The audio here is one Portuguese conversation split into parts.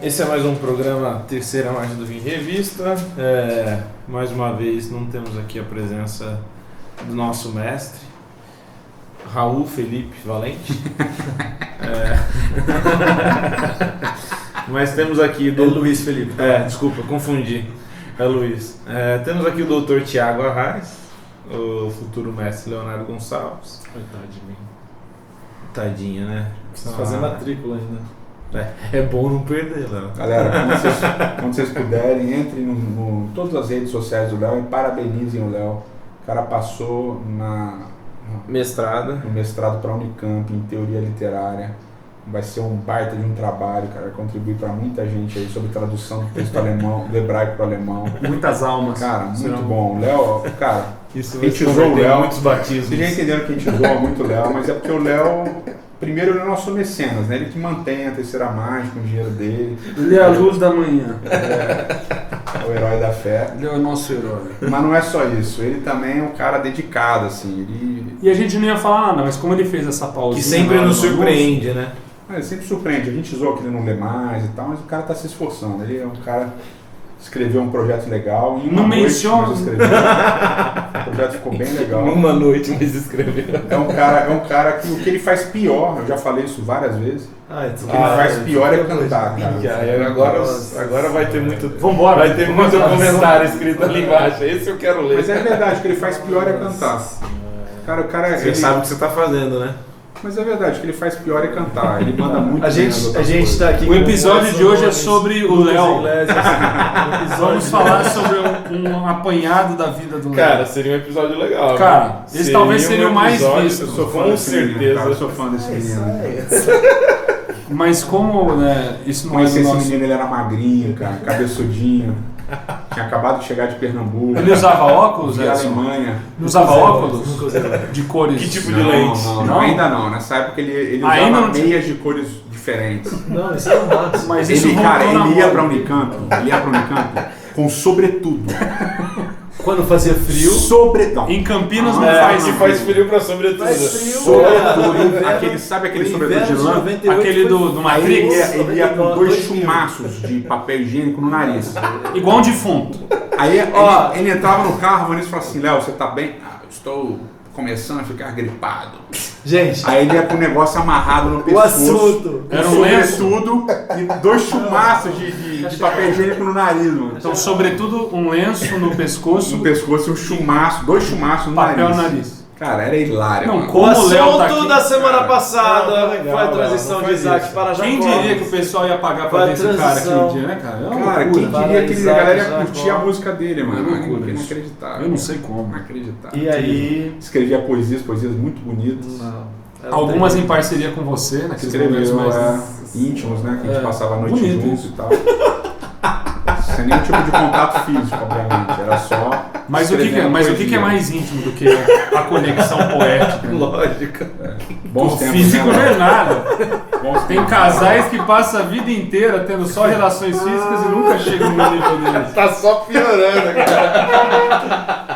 Esse é mais um programa Terceira Marcha do Vinho Revista. Mais uma vez não temos aqui a presença do nosso mestre, Raul Felipe Valente. Mas temos aqui do Luiz Felipe. Desculpa, confundi. É Luiz. Temos aqui o Dr. Tiago Arraes, o futuro mestre Leonardo Gonçalves. Coitado de mim. Tadinha, né? Preciso fazer matrícula ainda. É bom não perder, Léo. Galera, quando vocês puderem, entrem em todas as redes sociais do Léo e parabenizem o Léo. O cara passou no mestrado para a Unicamp em teoria literária. Vai ser um baita de um trabalho, cara. Vai contribuir para muita gente aí sobre tradução do texto alemão, do hebraico para o alemão. Muitas almas. Cara, muito bom. O Léo, cara, Isso a gente usou o Léo. Muitos batismos. Vocês já entenderam que a gente usou muito o Léo, mas é porque o Léo, primeiro, ele é o nosso mecenas, né? Ele que mantém a Terceira Marcha com o dinheiro dele. Ele é a luz da manhã. É o herói da fé. Ele é o nosso herói. Mas não é só isso, ele também é um cara dedicado, assim. E a gente não ia falar nada, mas como ele fez essa pausinha... Que sempre nos surpreende, né? Ele sempre surpreende. A gente zoou que ele não lê mais e tal, mas o cara tá se esforçando. Ele é um cara que escreveu um projeto legal. Em uma Não noite, menciona. mas escreveu. O projeto ficou bem legal. Uma noite mas escreveu. É um cara que o que ele faz pior, eu já falei isso várias vezes. O que ele faz pior é cantar, cara. Agora vai ter muito. Vambora. Vai ter muito comentário escrito ali embaixo. Esse eu quero ler. Mas é verdade, o que ele faz pior é cantar. O cara Você sabe o que você está fazendo, né? Mas é verdade, o que ele faz pior é cantar. Ele manda muito. A gente tá aqui. O episódio de hoje é sobre o Léo. Vamos falar sobre um apanhado da vida do Léo. Cara, seria um episódio legal. Cara, esse talvez seria o mais visto. Eu sou fã Com desse menino, certeza. cara, eu sou fã desse menino. Mas como, né, isso não é Conheci do esse nosso... menino, ele era magrinho, cara, cabeçudinho. Tinha acabado de chegar de Pernambuco. Ele usava óculos, de Edson? Alemanha. Ele usava óculos? De cores... Que tipo de lente? Não, ainda não. Nessa época ele usava Ainda não tinha- meias de cores diferentes. Não, isso é o máximo. Mas isso Ele, cara, voltou na ele ia moda. pra Unicamp, com sobretudo. Quando fazia frio... Sobretudo. Em Campinas não Que faz... faz frio pra sobretudo. Faz frio, Sobretudo. cara. Sabe aquele O sobretudo de inverno de lã? 98 Aquele do Aí Matrix? ele ia com 2 2000. chumaços de papel higiênico no nariz. Igual um defunto. Aí ele entrava no carro, o Vanessa falava assim, Léo, você tá bem? Eu estou começando a ficar gripado. Gente, Aí ele ia com o negócio amarrado no o pescoço. assunto... Era um lenço. Sobretudo e 2 chumaços de papel higiênico no nariz, mano. Então, sobretudo, um lenço no pescoço, No pescoço e um chumaço, 2 chumaços no papel nariz. no nariz. Cara, era hilário, Não, mano. como O o Léo tá assunto aqui... da semana cara. passada Não, tá legal, foi a Léo, transição não de faz Isaac isso. para Jacó. Quem diria que o pessoal ia pagar pra Foi a ver esse cara transição. aquele dia, né, cara? É uma Cara, loucura. quem diria que a galera ia curtir a Jacó. música dele, mano? É loucura isso. Inacreditável. Eu não sei como. Inacreditável. E aí... Escrevia poesias muito bonitas. Não, era Algumas em terrível. parceria com você, naqueles momentos Escreveu mais... íntimos, né? Que a gente passava a noite bonito juntos isso. e tal. Sem nenhum tipo de contato físico, obviamente. Era só. Mas o que que é mais íntimo do que a conexão poética? Lógico. Bons O tempos, físico né, não é mano? nada. Bons Tem tempos. casais que passam a vida inteira tendo só relações físicas e nunca chegam no nível deles. Tá só piorando, cara.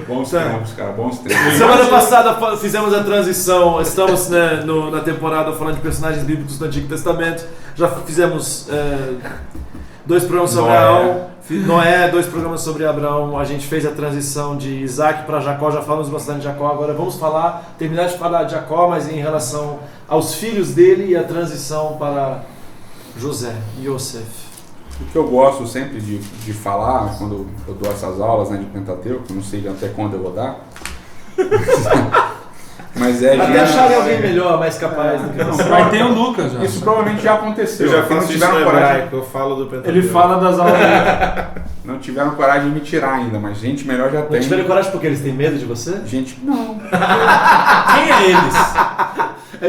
Bons tempos, cara. Bons tempos. Semana passada fizemos a transição, estamos né, na temporada falando de personagens bíblicos do Antigo Testamento. Já fizemos 2 programas sobre Noé. Abraão, Noé, 2 programas sobre Abraão. A gente fez a transição de Isaac para Jacó, já falamos bastante de Jacó. Agora vamos terminar de falar de Jacó, mas em relação aos filhos dele e a transição para José, Yosef. O que eu gosto sempre de falar quando eu dou essas aulas, né, de Pentateuco, eu não sei até quando eu vou dar. Mas é Até acharem alguém melhor, mais capaz do que você. Mas tem o Lucas já. Isso provavelmente já aconteceu. Eu já Porque não faço isso tiveram no coragem. hebraico, eu falo do Pentateuco. Ele fala das aulas dele. Não tiveram coragem de me tirar ainda, mas gente melhor já Não tem. tiveram coragem porque eles têm medo de você? Gente, não. Quem é eles?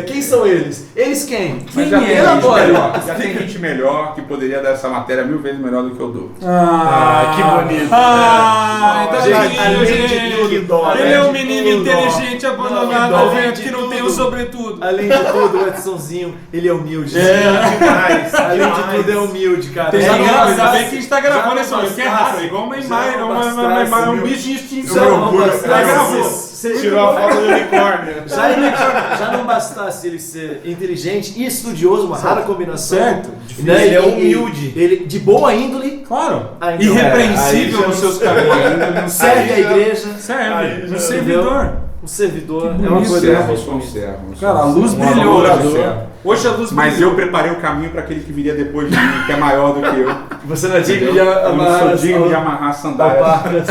Quem são eles? Eles quem? Mas já tem gente Elabore. melhor. Já tem gente melhor que poderia dar essa matéria 1000 vezes melhor do que eu dou. Que bonito. Então, Gente, além de gente, tudo, dó, ele né? é um De menino tudo, inteligente abandonado dó. ao Além vento de que não tem o tudo. sobretudo. Além de tudo, o Edsonzinho, ele é humilde. Demais. Além de tudo, é humilde, cara. Ainda engraçado. bem que a gente tá gravando esse Já momento, que é rápido, é igual uma imagem, um bicho de extinção. Eu me orgulho. Já gravou. Você Tirou a foto do unicórnio. Já não bastasse ele ser inteligente e estudioso, uma rara combinação. Certo. Né? Ele é humilde. Ele de boa índole, Claro. Ah, então, Irrepreensível aí já nos seus não- caminhos. serve a igreja, Serve. Um já- servidor. um servidor. Que É uma bonito. coisa Servos são servos. Cara, a luz Um brilhou. adorador. Hoje a luz Mas brilhou. eu preparei o caminho para aquele que viria depois de mim, que é maior do que eu. Você não é digno de Eu não amarrar sou as digno de amarrar alparcas.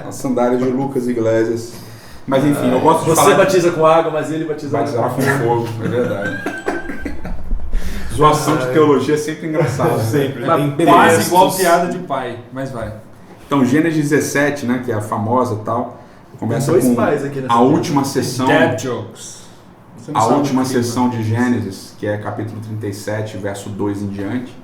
as sandálias de Lucas Iglesias. Mas enfim, eu gosto de Você falar batiza com água, mas ele batiza batizar com fogo, é verdade. Zoação de teologia é sempre engraçada. Sempre. Mas Tem Quase textos. igual piada de pai. Mas vai. Então, Gênesis 17, né, que é a famosa e tal, começa Tem dois com pais aqui nessa a vida. última sessão, Dad jokes. Você não a sabe última o que é, sessão de Gênesis, que é capítulo 37, verso 2 em diante,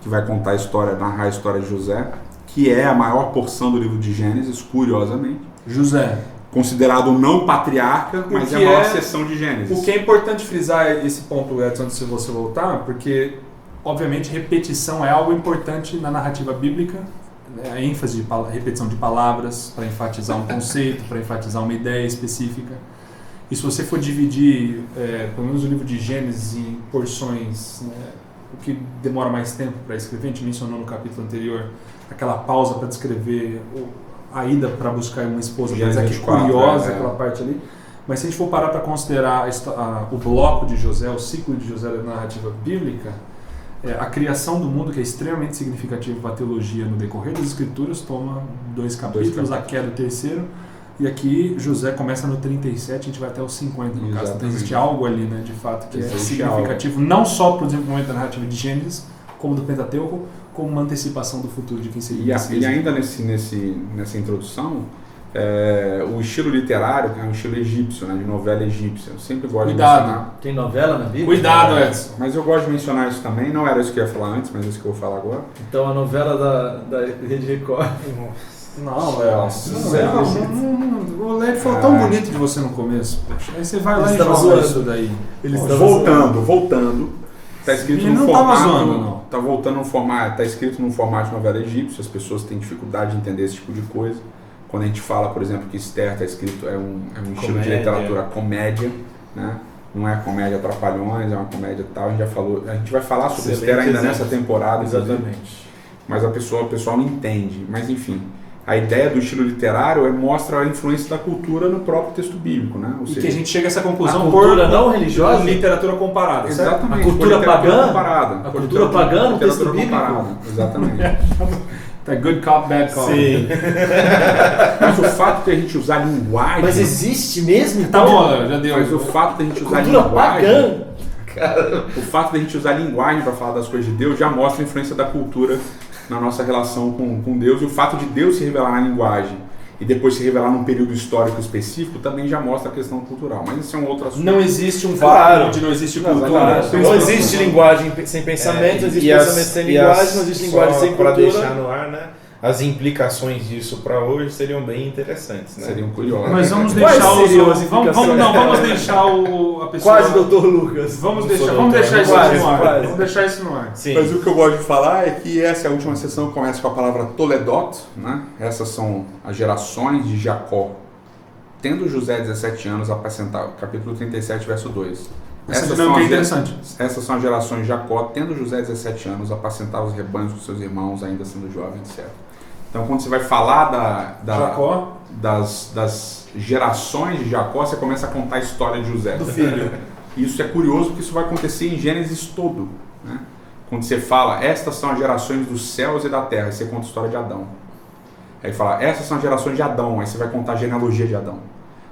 que vai contar a história, narrar a história de José, que é a maior porção do livro de Gênesis, curiosamente. José. Considerado não patriarca, mas que é a maior é- sessão de Gênesis. O que é importante frisar esse ponto, Edson, antes de você voltar, porque, obviamente, repetição é algo importante na narrativa bíblica, né? A ênfase de repetição de palavras para enfatizar um conceito, para enfatizar uma ideia específica. E se você for dividir, pelo menos o livro de Gênesis em porções, né, o que demora mais tempo para escrever, a gente mencionou no capítulo anterior, aquela pausa para descrever a ida para buscar uma esposa, mas Gênesis aqui 24, curiosa aquela parte ali. Mas se a gente for parar para considerar o bloco de José, o ciclo de José da narrativa bíblica, a criação do mundo, que é extremamente significativo para a teologia no decorrer das escrituras, toma 2 capítulos, a queda o terceiro, e aqui José começa no 37, a gente vai até os 50 no caso. Então existe algo ali, né, de fato, que Existe é significativo, não só para o desenvolvimento da narrativa de Gênesis, como do Pentateuco, como uma antecipação do futuro de quem seria E ainda nessa introdução, o estilo literário, que é um estilo egípcio, né, de novela egípcia. Eu sempre gosto de mencionar. Tem novela na Bíblia? Cuidado, Edson. Mas eu gosto de mencionar isso também. Não era isso que eu ia falar antes, mas é isso que eu vou falar agora. Então a novela da Rede Record. Não, Não, o Led falou tão bonito de você no começo. Poxa. Aí você vai lá Ele e estava joga zoando. isso daí. Voltando. Tá escrito Ele no não tava formato. zoando, não. Tá voltando no formato. Tá escrito num formato de novela egípcia. As pessoas têm dificuldade de entender esse tipo de coisa. Quando a gente fala, por exemplo, que Esther tá escrito é um estilo de Comédia. literatura comédia, né? Não é comédia trapalhões, é uma comédia tal. A gente já falou. A gente vai falar sobre Excelente Esther ainda exemplo. nessa temporada. inclusive. Exatamente. Mas o pessoal não entende. Mas enfim, a ideia do estilo literário mostra a influência da cultura no próprio texto bíblico, né? Ou E que a gente chega a essa conclusão A cultura não religiosa? literatura comparada, certo? exatamente, A cultura por literatura pagã? comparada. A Por cultura pagã no texto literatura bíblico? comparada, exatamente. Tá good cop, bad cop. Sim. Mas o fato de a gente usar linguagem, Mas existe mesmo? Tá então? bom, já deu. mas o fato de a gente usar Cultura linguagem, pagã. o fato de a gente usar linguagem para falar das coisas de Deus já mostra a influência da cultura na nossa relação com Deus, e o fato de Deus se revelar na linguagem e depois se revelar num período histórico específico também já mostra a questão cultural. Mas isso é um outro assunto. Não existe um Claro. vácuo onde não existe cultura. Claro. Não existe linguagem sem pensamento, não existe pensamento sem linguagem, não existe linguagem sem Para cultura. deixar no ar, né? As implicações disso para hoje seriam bem interessantes, né? Seriam curiosos. Mas vamos Quais deixar seriam as vamos implicações? vamos deixar a pessoa. Quase, doutor Lucas. Vamos Não sou deixar doutor, isso quase, no ar. quase. Vamos deixar isso no ar. Sim. Mas o que eu gosto de falar é que essa é a última sessão que começa com a palavra Toledot, né? Essas são as gerações de Jacó. Tendo José 17 anos, apacentava, capítulo 37, verso 2. Essa dinâmica é interessante. Essas são as gerações de Jacó, tendo José 17 anos, apacentava os rebanhos com seus irmãos, ainda sendo jovem, etc. Então, quando você vai falar Jacó. das gerações de Jacó, você começa a contar a história de José. Do filho. Isso é curioso porque isso vai acontecer em Gênesis todo, né? Quando você fala, estas são as gerações dos céus e da terra, aí você conta a história de Adão. Aí fala, essas são as gerações de Adão, aí você vai contar a genealogia de Adão.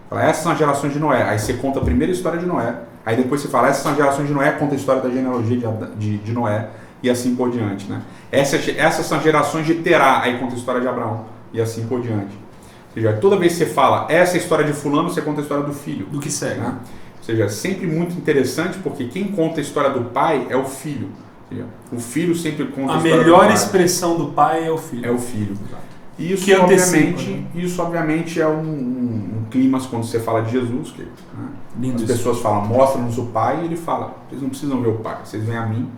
Fala, essas são as gerações de Noé, aí você conta a primeira história de Noé, aí depois você fala, essas são as gerações de Noé, conta a história da genealogia de Noé, e assim por diante, né? Essas são as gerações de Terá, aí conta a história de Abraão, e assim por diante. Ou seja, toda vez que você fala, essa é a história de fulano, você conta a história do filho. Do que segue. Né? Ou seja, é sempre muito interessante, porque quem conta a história do pai é o filho. Ou seja, o filho sempre conta a A história do melhor pai. expressão do pai é o filho. É o filho. E isso, Que antecipa, obviamente, né? isso obviamente é um clima quando você fala de Jesus, que, né? Lindo As isso. pessoas falam, mostra-nos o pai, e ele fala, vocês não precisam ver o pai, vocês vêm a mim,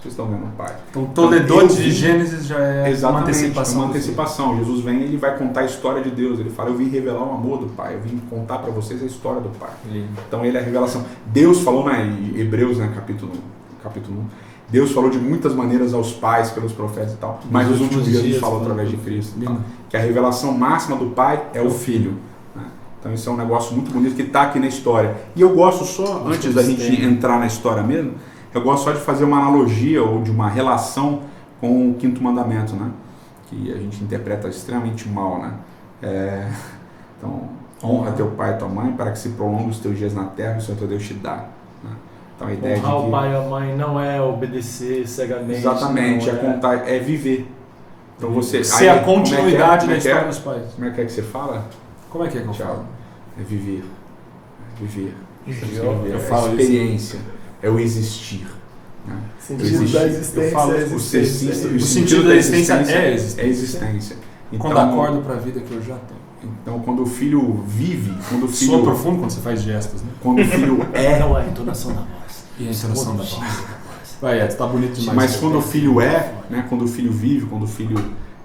vocês estão vendo o Pai. Então, Toledote de Gênesis já é uma antecipação. Uma antecipação. Jesus vem e ele vai contar a história de Deus. Ele fala, eu vim revelar o amor do Pai, eu vim contar para vocês a história do Pai. Então ele é a revelação. Deus falou em Hebreus, capítulo 1, Deus falou de muitas maneiras aos pais, pelos profetas e tal, mas nos últimos dias Deus falou através de Cristo. Então, que a revelação máxima do Pai é o Filho. Né? Então isso é um negócio muito bonito que está aqui na história. E eu gosto só, antes da gente entrar na história mesmo, eu gosto só de fazer uma analogia ou de uma relação com o quinto mandamento, né? Que a gente interpreta extremamente mal, né? Então, honra teu pai e tua mãe para que se prolongue os teus dias na terra e o Senhor teu Deus te dá. Né? Então a ideia honrar de que... o pai e a mãe não é obedecer cegamente. Exatamente, contar, é viver. Então você... Ser a continuidade da história dos pais. Como é que você fala? Como é que eu falo? É viver. Viver. Eu falo a experiência. É o existir. Né? O sentido da existência o sentido da existência é a existência. Então, quando acordo para a vida que eu já tenho. Então, quando o filho vive, quando o filho... Soa profundo quando você faz gestos, né? Quando o filho não é a entonação da voz. E a entonação da voz. Vai, tá bonito demais. Mas quando o filho né? Quando o filho vive, quando o filho...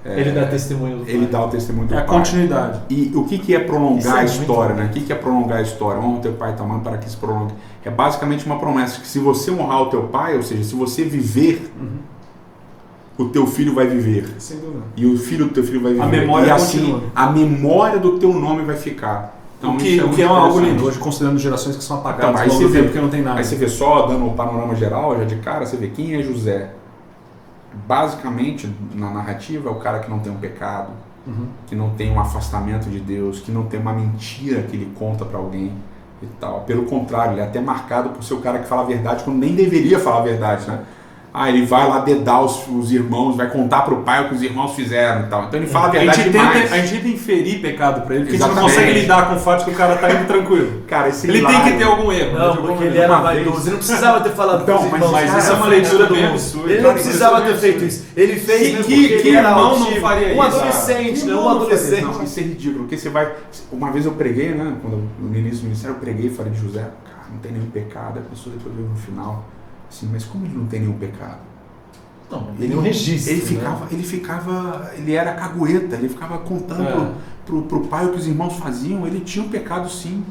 ele dá testemunho do pai. Ele dá o testemunho do pai. É a continuidade. E o que é prolongar a história, né? O que é prolongar a história? Honra o teu pai e tua mãe para que se prolongue. É basicamente uma promessa que se você honrar o teu pai, ou seja, se você viver, o teu filho vai viver. Sem dúvida. E o filho do teu filho vai viver. A memória e assim, a memória do teu nome vai ficar. Então, o que é algo lindo hoje, considerando gerações que são apagadas então, aí você vê, porque não tem nada. Aí você vê só, dando um panorama geral, já de cara, você vê quem é José. Basicamente, na narrativa, é o cara que não tem um pecado, que não tem um afastamento de Deus, que não tem uma mentira que ele conta para alguém e tal. Pelo contrário, ele é até marcado por ser o cara que fala a verdade quando nem deveria falar a verdade, né? Ele vai lá dedar os irmãos, vai contar pro pai o que os irmãos fizeram e tal. Então ele fala a verdade demais. A gente tenta inferir pecado pra ele, porque a gente não consegue lidar com o fato de que o cara tá indo tranquilo. Cara, ele tem que ter algum erro. Não, porque ele era vaidoso. Ele não precisava ter falado então, mas isso é uma leitura bem absurda. Ele não precisava ter feito isso. Ele fez porque ele era irmão não faria isso? Um adolescente, né? Um adolescente. Não, isso é ridículo, porque você vai... Uma vez eu preguei, né? No início do ministério eu preguei e falei de José. Cara, não tem nenhum pecado. A pessoa depois veio no final. Assim, mas como ele não tem nenhum pecado? Não, ele não registro. Ele era cagueta, ele ficava contando pro pai o que os irmãos faziam, ele tinha um pecado sim.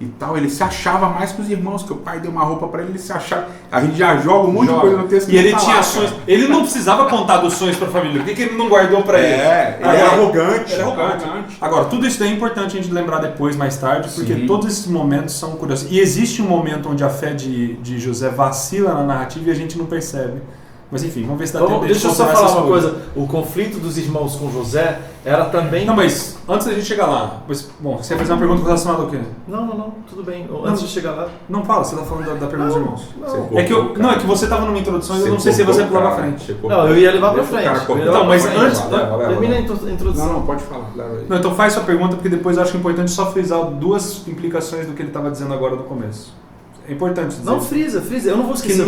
E tal, ele se achava mais que os irmãos, que o pai deu uma roupa para ele, ele se achava. A gente já joga um monte de coisa no texto. E ele tinha sonhos. Ele não precisava contar dos sonhos para a família. Por que ele não guardou para ele? Ele era arrogante. Agora, tudo isso é importante a gente lembrar depois, mais tarde, porque todos esses momentos são curiosos. E existe um momento onde a fé de José vacila na narrativa e a gente não percebe. Mas enfim, vamos ver se dá tempo de deixa eu só falar uma coisa. O conflito dos irmãos com José era também... Não, mas antes da gente chegar lá... Bom, você ia fazer uma pergunta relacionada ao quê? Não, tudo bem. Antes de chegar lá... Não fala, você está falando da pergunta dos irmãos. Não. É que você estava numa introdução e eu não sei se você ia pular pra frente. Não, eu ia levar pra frente. Então, mas antes... Termina a introdução. Não, pode falar. Não, então faz sua pergunta, porque depois eu acho importante só frisar duas implicações do que ele estava dizendo agora no começo. É importante dizer. Não, frisa. Eu não vou esquecer.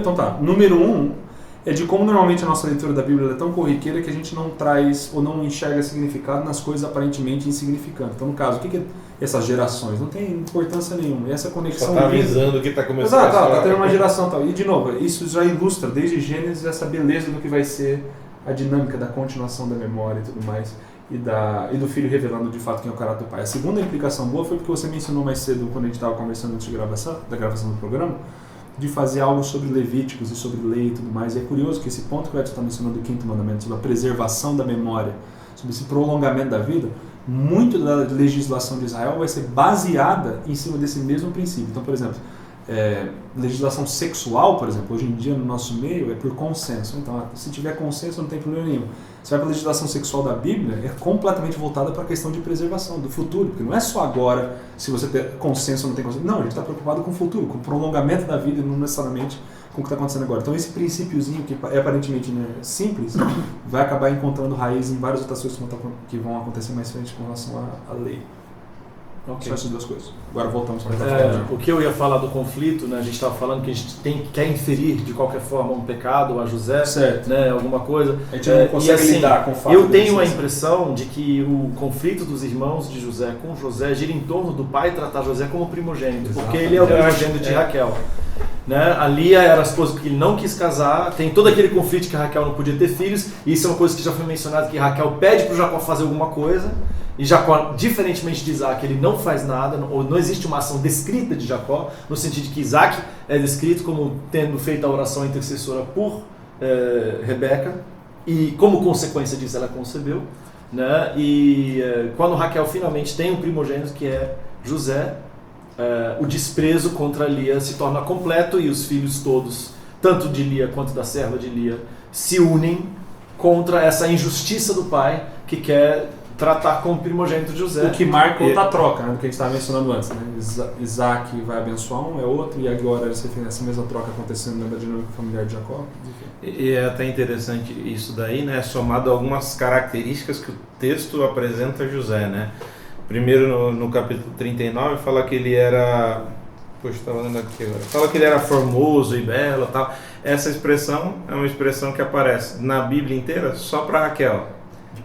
Então tá, número 1 é de como normalmente a nossa leitura da Bíblia é tão corriqueira que a gente não traz ou não enxerga significado nas coisas aparentemente insignificantes. Então, no caso, o que é essas gerações? Não tem importância nenhuma. E essa conexão... Só tá avisando que tá começando tá tendo uma geração tal. E, de novo, isso já ilustra, desde Gênesis, essa beleza do que vai ser a dinâmica da continuação da memória e tudo mais. E do filho revelando de fato quem é o caráter do pai. A segunda implicação boa foi porque você mencionou mais cedo, quando a gente estava conversando antes da gravação do programa, de fazer algo sobre Levíticos e sobre lei e tudo mais. E é curioso que esse ponto que o Edson está mencionando do quinto mandamento, sobre a preservação da memória, sobre esse prolongamento da vida, muito da legislação de Israel vai ser baseada em cima desse mesmo princípio. Então, por exemplo, legislação sexual, por exemplo, hoje em dia no nosso meio é por consenso. Então, se tiver consenso não tem problema nenhum. Você vai para a legislação sexual da Bíblia, é completamente voltada para a questão de preservação, do futuro, porque não é só agora se você tem consenso ou não tem consenso. Não, a gente está preocupado com o futuro, com o prolongamento da vida e não necessariamente com o que está acontecendo agora. Então esse princípiozinho, que é aparentemente simples, vai acabar encontrando raiz em várias outras coisas que vão acontecer mais frente com relação à lei. Okay. Só essas duas coisas. Agora voltamos para o que eu ia falar do conflito, né? A gente estava falando que a gente quer inferir de qualquer forma um pecado a José, né? Alguma coisa. A gente não consegue lidar com o fato. Eu tenho a impressão de que o conflito dos irmãos de José com José gira em torno do pai tratar José como primogênito, porque ele é o primogênito de Raquel. né? A Lia era a esposa que ele não quis casar, tem todo aquele conflito que Raquel não podia ter filhos, e isso é uma coisa que já foi mencionado, que Raquel pede para o Jacó fazer alguma coisa, e Jacó, diferentemente de Isaac, ele não faz nada, ou não existe uma ação descrita de Jacó, no sentido de que Isaac é descrito como tendo feito a oração intercessora por Rebeca, e como consequência disso ela concebeu, né? E quando Raquel finalmente tem um primogênito que é José, o desprezo contra Lia se torna completo e os filhos todos, tanto de Lia quanto da serva de Lia, se unem contra essa injustiça do pai que quer tratar como primogênito de José. O que marca outra troca, né, do que a gente estava mencionando antes. Né? Isaac vai abençoar um, é outro, e agora você tem essa mesma troca acontecendo na dinâmica familiar de Jacó. E é até interessante isso daí, né? Somado a algumas características que o texto apresenta José, né? Primeiro no capítulo 39 fala que ele era... Poxa, estava lendo aqui agora. Fala que ele era formoso e belo e tal. Essa expressão é uma expressão que aparece na Bíblia inteira só para Raquel.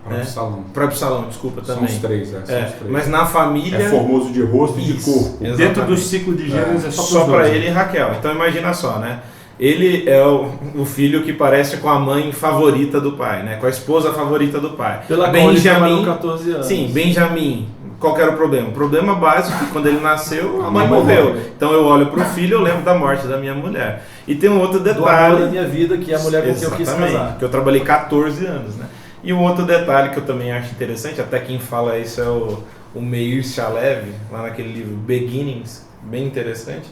Para Absalão. Para Absalão, desculpa, também. São os três, são os três. Mas na família... É formoso de rosto e de corpo. Exatamente. Dentro do ciclo de Gênesis é só para ele e Raquel. Então imagina só, né? Ele é o filho que parece com a mãe favorita do pai, né? Com a esposa favorita do pai. Pela Benjamim, 14 anos. sim, Benjamim. Qual que era o problema? O problema básico é que quando ele nasceu, a mãe morreu. Então eu olho para o filho e eu lembro da morte da minha mulher. E tem um outro Do detalhe... amor da minha vida, que é a mulher com quem eu quis casar. Que eu trabalhei 14 anos, né? E um outro detalhe que eu também acho interessante, até quem fala isso é o Meir Shalev, lá naquele livro Beginnings, bem interessante.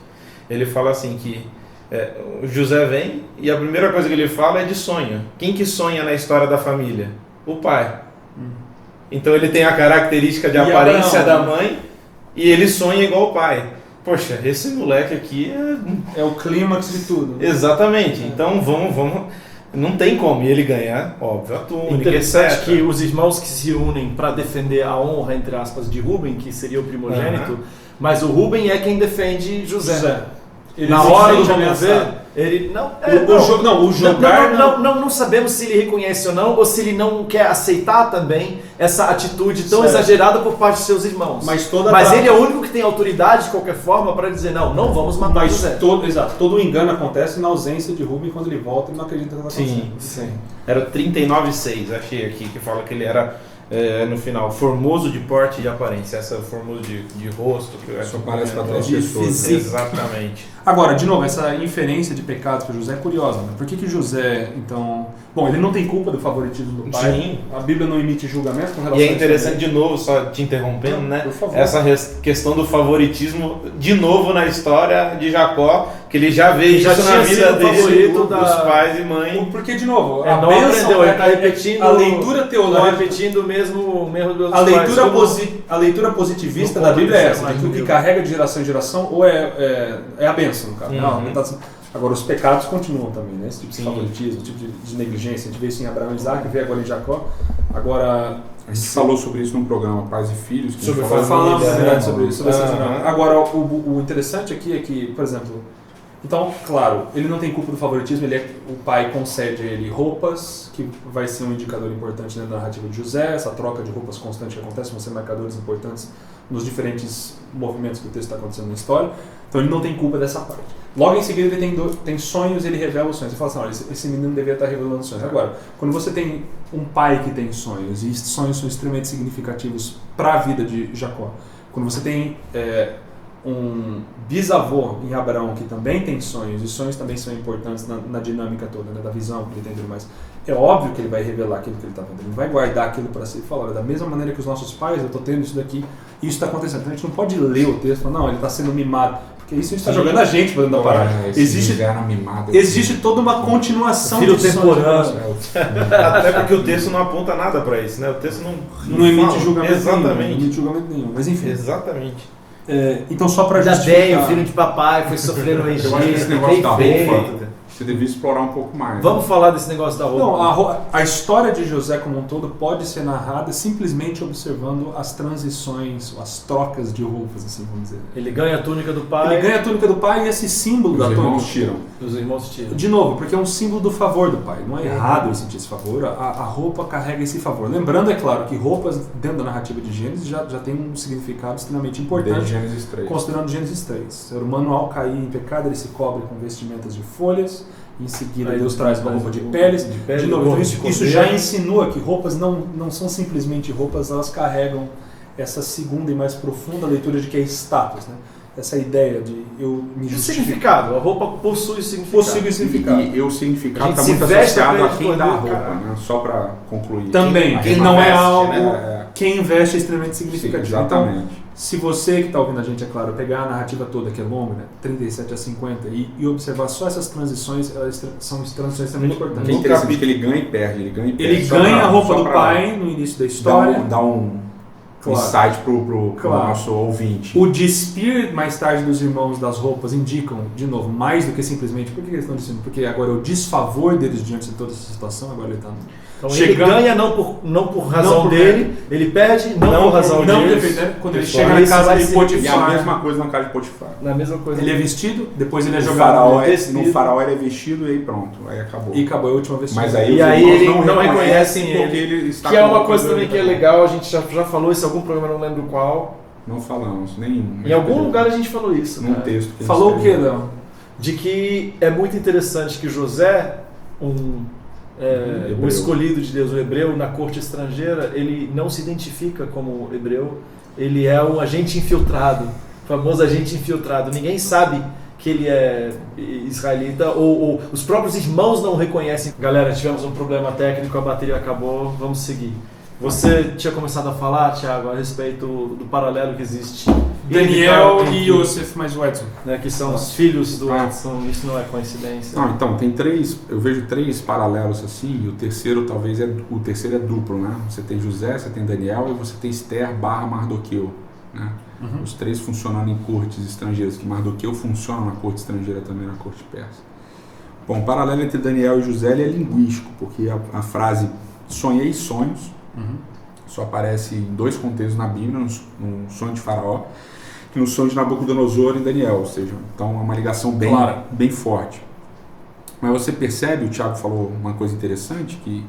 Ele fala assim que o José vem e a primeira coisa que ele fala é de sonho. Quem que sonha na história da família? O pai. Então ele tem a característica de aparência da mãe e ele sonha igual o pai. Poxa, esse moleque aqui é o clímax de tudo. Exatamente. Então vamos... Não tem como ele ganhar, óbvio, a túnica, interessante etc. que os irmãos que se unem para defender a honra, entre aspas, de Rubem, que seria o primogênito, mas o Rubem é quem defende José. Ele na hora do vamos ver, ele não sabemos se ele reconhece ou não, ou se ele não quer aceitar também essa atitude tão exagerada por parte de seus irmãos. Mas ele é o único que tem autoridade de qualquer forma para dizer não vamos matar José. Todo o engano acontece na ausência de Rubem, quando ele volta ele não acredita que vai acontecer. Sim. Era 39,6, achei aqui, que fala que ele era no final, formoso de porte e de aparência, essa formoso de rosto. Que só parece para três pessoas. Exatamente. Agora, de novo, essa inferência de pecados para José é curiosa, né? Por que José, então... Bom, ele não tem culpa do favoritismo do pai. Sim. A Bíblia não emite julgamento com relação a isso. E é interessante, de novo, só te interrompendo, né? Por favor. Essa questão do favoritismo, de novo na história de Jacó, que ele já vê isso na vida dele, dos pais e mãe. Porque, de novo, a não bênção, aprendeu, ele está repetindo a leitura teológica. Repetindo mesmo dos a leitura positivista da Bíblia é essa, que o que carrega de geração em geração ou é a bênção, no caso. Agora, os pecados continuam também, né? Esse tipo de favoritismo, esse tipo de negligência. A gente vê isso em Abraão e Isaac, vê agora em Jacó. Agora... A gente falou sobre isso num programa Pais e Filhos. Que falamos sobre isso. Agora, o interessante aqui é que, por exemplo... Então, claro, ele não tem culpa do favoritismo, o pai concede a ele roupas, que vai ser um indicador importante na narrativa de José, essa troca de roupas constante que acontece, vão ser marcadores importantes nos diferentes movimentos que o texto está acontecendo na história. Então ele não tem culpa dessa parte. Logo em seguida ele tem sonhos, ele revela os sonhos. Ele fala assim, olha, esse menino deveria estar revelando sonhos. Agora, quando você tem um pai que tem sonhos, e sonhos são extremamente significativos para a vida de Jacó, quando você tem um bisavô em Abraão que também tem sonhos, e sonhos também são importantes na dinâmica toda, né, da visão que ele tem e tudo mais, é óbvio que ele vai revelar aquilo que ele está vendo, ele não vai guardar aquilo para si e falar, olha, da mesma maneira que os nossos pais, eu estou tendo isso daqui, e isso está acontecendo. Então a gente não pode ler o texto e falar, não, ele está sendo mimado, porque isso está jogando a gente para dentro da parada. Existe toda uma continuação de temporâneo. Até porque o texto não aponta nada para isso, né? O texto não emite julgamento Exatamente. Nenhum, não emite julgamento nenhum, mas enfim. Exatamente. Então só para justificar... Jadéia, o filho de papai, foi sofrer no Egito, esse negócio da roupa, você devia explorar um pouco mais. Vamos falar desse negócio da roupa. Não, a história de José como um todo pode ser narrada simplesmente observando as transições, as trocas de roupas, assim, vamos dizer. Ele ganha a túnica do pai. Ele ganha a túnica do pai e esse símbolo da túnica. Os irmãos tiram. De novo, porque é um símbolo do favor do pai. Não é errado ele sentir esse favor, a roupa carrega esse favor. Lembrando, é claro, que roupas dentro da narrativa de Gênesis já tem um significado extremamente importante. Desde Gênesis 3. Considerando Gênesis 3. O ser humano, ao cair em pecado, ele se cobre com vestimentas de folhas. Em seguida, Deus traz uma roupa de peles. De novo, então isso já insinua que roupas não são simplesmente roupas, elas carregam essa segunda e mais profunda leitura de que é status, né? Essa ideia de eu me justificar. Significado. A roupa possui significado. E o significado está muito associado a quem dá a roupa, né? Só para concluir. Também, quem não veste, é algo... Né? Quem investe é extremamente significativo. Sim, exatamente. Então, se você que está ouvindo a gente, é claro, pegar a narrativa toda, que é longa, né, 37 a 50, e observar só essas transições, elas são transições extremamente importantes. É interessante que ele ganha e perde. Ele ganha a roupa do pai no início da história. Dá um insight pro nosso ouvinte. O despir mais tarde dos irmãos das roupas indicam, de novo, mais do que simplesmente, por que eles estão dizendo? Porque agora o desfavor deles diante de toda essa situação, agora ele está... Então ele ganha não por razão dele, ele perde não por razão deles. Quando ele chega na casa de Potifar. E a mesma coisa na casa de Potifar. Na mesma coisa. Ele é vestido, depois ele é jogado no faraó ele é vestido e aí pronto, aí acabou. E acabou a última vez. Mas aí ele não reconhecem porque ele está que é uma coisa também que é legal, a gente já falou isso em algum programa, não lembro qual. Não falamos, nenhum. Em algum lugar a gente falou isso. Num texto. Falou o que, Léo? De que é muito interessante que José, o escolhido de Deus, o hebreu, na corte estrangeira, ele não se identifica como hebreu, ele é um agente infiltrado, o famoso agente infiltrado. Ninguém sabe que ele é israelita, ou os próprios irmãos não o reconhecem. Galera, tivemos um problema técnico, a bateria acabou, vamos seguir. Você tinha começado a falar, Thiago, a respeito do paralelo que existe. Daniel e Yosef mais o Edson. Né, que são os filhos do Edson, isso não é coincidência. Não, então, eu vejo 3 paralelos assim, e o terceiro talvez é duplo, né? Você tem José, você tem Daniel e você tem Esther / Mardoqueu, né? Os 3 funcionando em cortes estrangeiras, que Mardoqueu funciona na corte estrangeira também, na corte persa. Bom, o paralelo entre Daniel e José ele é linguístico, porque a frase sonhei sonhos só aparece em 2 contextos na Bíblia, no sonho de Faraó e no sonho de Nabucodonosor e Daniel, ou seja, então é uma ligação bem forte. Mas você percebe, o Thiago falou uma coisa interessante, que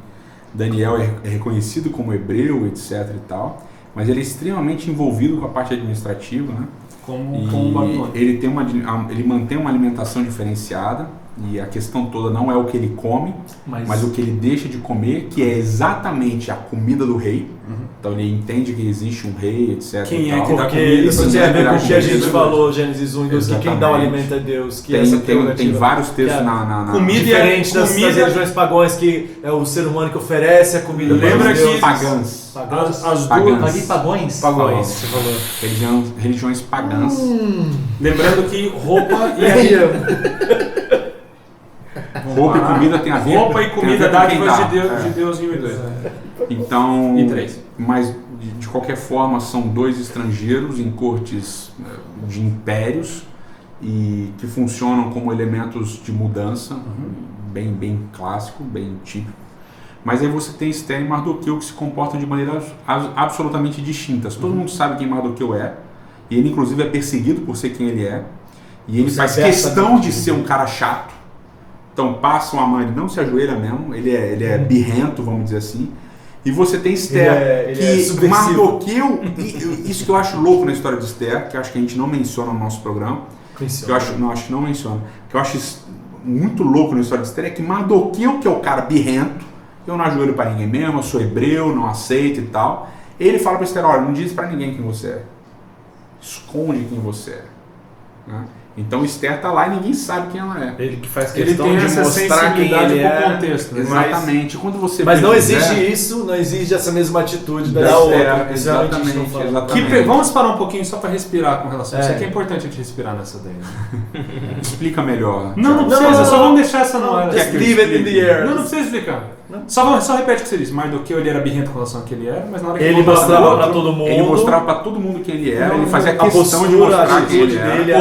Daniel é reconhecido como hebreu, etc e tal, mas ele é extremamente envolvido com a parte administrativa, né? Como Babilônia. Ele mantém uma alimentação diferenciada, e a questão toda não é o que ele come, mas o que ele deixa de comer, que é exatamente a comida do rei. Então ele entende que existe um rei, etc. Quem é que dá comida? Isso tem a ver com o que a gente falou, Gênesis 1 e 2, que quem dá o alimento é Deus. Que tem vários textos na comida diferente das religiões pagãs, que é o ser humano que oferece a comida. Lembra que pagãs. As duas pagões. Você falou. Religiões pagãs. Lembrando que roupa e roupa e comida tem a ver. Roupa e comida dádivas de Deus em 1 e 2. Então, E 3. Mas de qualquer forma são 2 estrangeiros em cortes de impérios e que funcionam como elementos de mudança, bem clássico, bem típico. Mas aí você tem Esther e Mardoqueu que se comportam de maneiras absolutamente distintas. Todo mundo sabe quem Mardoqueu é, e ele inclusive é perseguido por ser quem ele é, e ele faz questão de ser um cara chato. Então passam a mão, ele não se ajoelha mesmo, ele é birrento, vamos dizer assim. E você tem Esther, que Mardoqueu, isso que eu acho louco na história de Esther, que eu acho que a gente não menciona no nosso programa, acho que não menciona, que eu acho muito louco na história de Esther, é que Mardoqueu, que é o cara birrento, eu não ajoelho para ninguém mesmo, eu sou hebreu, não aceito e tal, ele fala para Esther, olha, não diz para ninguém quem você é, esconde quem você é, né? Então Esther está lá e ninguém sabe quem ela é. Ele que faz questão de essa mostrar quem ele é. Contexto, né? Exatamente. Quando você mas não exige isso, não exige essa mesma atitude da outra. Exatamente. Vamos parar um pouquinho só para respirar com relação a isso. É que é importante a gente respirar nessa ideia. Explica melhor. Não precisa, só vamos deixar essa no ar. Just leave it in the air. Não precisa explicar. Só repete o que você disse. Mardoqueu, ele era birrento com relação ao que ele era, mas na hora que Ele mostrava pra todo mundo. Ele mostrava pra todo mundo quem ele era, ele fazia a questão de postura, mostrar a quem ele atitude era. dele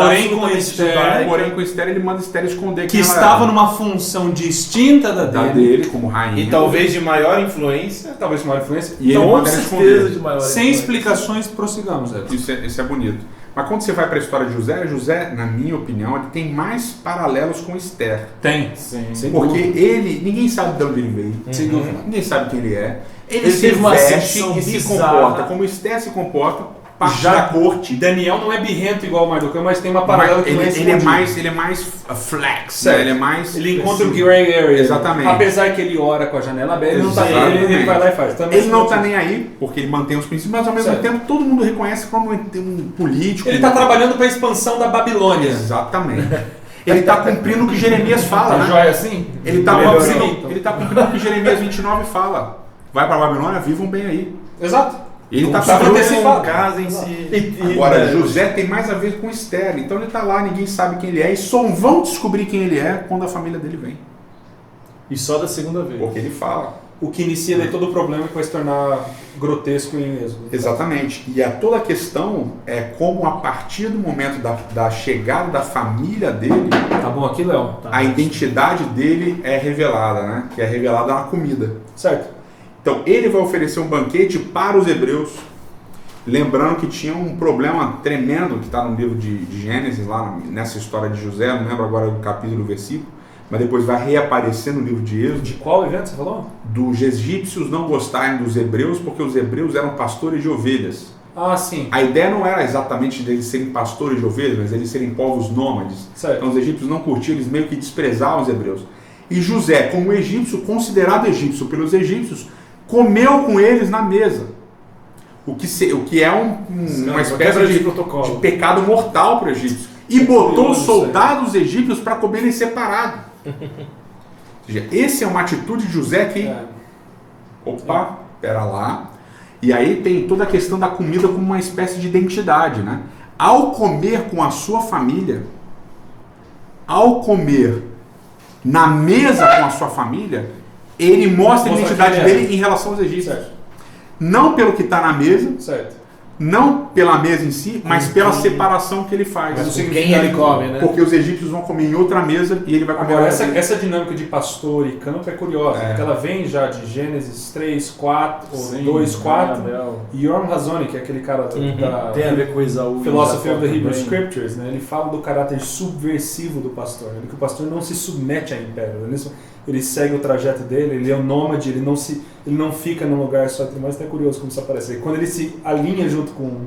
Porém, com Esther, ele manda Esther esconder que quem ela estava era. numa função distinta da dele, como rainha. E talvez de maior influência. talvez com maior influência, E ele Então, com manda ela certeza esconder. de maior sem influência. explicações, prossigamos. Edson. Isso é bonito. Mas quando você vai para a história de José, na minha opinião, ele tem mais paralelos com Esther. Tem. Sim. Sem Porque dúvida. ninguém sabe de onde ele veio. Sem dúvida. Ninguém sabe quem ele é. Ele se teve uma veste ascensão e se bizarra. comporta como Esther se comporta, parte Já- da corte. Daniel não é birrento igual o Mardoqueu, mas tem uma Mas paralela que não é ele é escondida. mais flex, Certo. né? Ele é mais. Ele encontra o assim, gray area. Exatamente. Apesar que ele ora com a janela aberta, ele não tá Exatamente. ele vai lá e faz. Também Ele não tá nem aí, porque ele mantém os princípios, mas ao mesmo Certo. tempo todo mundo reconhece como um político. Ele tá trabalhando para a expansão da Babilônia. Exatamente. Ele tá cumprindo o que Jeremias fala, né? Joia assim? Ele tá Melhorou, cumprindo então. ele tá cumprindo o que Jeremias 29 fala. Vai pra Babilônia, vivam bem aí. Exato. Ele tá Tava cumprindo. antecipado. Casem-se. Agora, José tem mais a ver com Esther. Então ele tá lá, ninguém sabe quem ele é. E só vão descobrir quem ele é quando a família dele vem. E só da segunda vez. Porque ele fala. O que inicia daí todo o problema que vai se tornar grotesco em Êxodo. Exatamente. E toda a questão é como a partir do momento da chegada da família dele, Tá bom aqui, Léo? a identidade dele é revelada, né? Que é revelada na comida. Certo. Então ele vai oferecer um banquete para os hebreus, lembrando que tinha um problema tremendo que está no livro de Gênesis, lá nessa história de José, não lembro agora do capítulo e do versículo, mas depois vai reaparecer no livro de Êxodo, De qual evento você falou? dos egípcios não gostarem dos hebreus, porque os hebreus eram pastores de ovelhas. Ah, sim. A ideia não era exatamente deles serem pastores de ovelhas, mas eles serem povos nômades. Certo. Então os egípcios não curtiam, eles meio que desprezavam os hebreus. E José, como egípcio, considerado egípcio pelos egípcios, comeu com eles na mesa. O que é uma espécie de protocolo. de pecado mortal para o egípcio. E botou os curioso soldados egípcios para comerem separado. Ou seja, essa é uma atitude de José que, É. opa, pera lá. E aí tem toda a questão da comida como uma espécie de identidade, né? Ao comer com a sua família, ao comer na mesa com a sua família, ele mostra a Mostra identidade quem ele é. dele em relação aos egípcios. Certo. Não pelo que está na mesa, Certo. não pela mesa em si, mas pela separação que ele faz. Mas Com quem ele come, né? Porque os egípcios vão comer em outra mesa e ele vai comer Agora, na mesa. essa dinâmica de pastor e campo é curiosa, porque ela vem já de Gênesis 3, 4, ou 2, 4, e Yoram Hazony, que é aquele cara da Tem a ver com Esaú. Philosophy of the Hebrew também. Scriptures, né? Ele fala do caráter subversivo do pastor, né? Que o pastor não se submete a império, ele segue o trajeto dele, ele é um nômade, ele não fica num lugar só, mas é curioso como isso aparece. Quando ele se alinha junto com...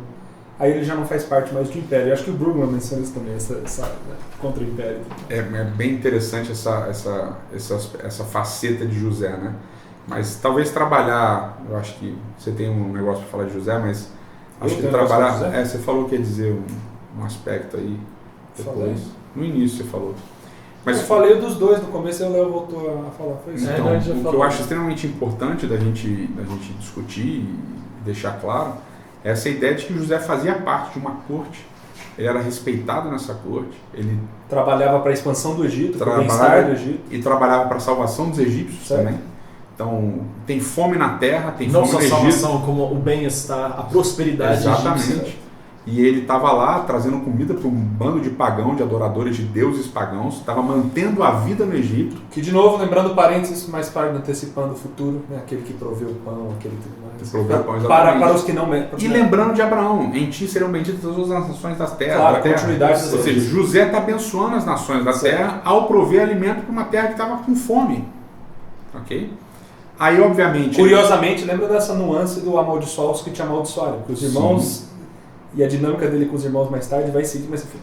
Aí ele já não faz parte mais do império. Eu acho que o Brugman menciona isso também, essa né? Contra o império. É bem interessante essa faceta de José, né? Mas talvez trabalhar, eu acho que você tem um negócio para falar de José, mas acho que tenho um negócio trabalhar. pra José? Você falou que ia dizer um aspecto aí depois. Falei. No início você falou. Mas Mas eu falei dos dois no começo e o Léo voltou a falar. Foi isso. então, a gente já o que falou. eu acho extremamente importante da gente discutir e deixar claro é essa ideia de que José fazia parte de uma corte. Ele era respeitado nessa corte. Ele Trabalhava para a expansão do Egito, para o bem-estar trabalhava do Egito. e trabalhava para a salvação dos egípcios Certo. também. Então, tem fome na terra, tem Não fome só no a Egito. salvação, como o bem-estar, a prosperidade egípcia. Exatamente. E ele estava lá trazendo comida para um bando de pagãos, de adoradores de deuses pagãos, estava mantendo a vida no Egito. Que, de novo, lembrando parênteses, mais tarde antecipando o futuro, né? Aquele que proveu o pão, aquele que tudo mais. Que proveu o pão, exatamente. para os que não... E lembrando de Abraão, em ti serão benditas todas as nações das terras. Claro, da terra. a continuidade das Ou seja, coisas. José está abençoando as nações da terra ao prover alimento para uma terra que estava com fome. Ok? Aí, obviamente... Curiosamente, lembra dessa nuance do amaldiçoar os que te amaldiçoarem, porque os irmãos... E a dinâmica dele com os irmãos mais tarde vai seguir, mas enfim.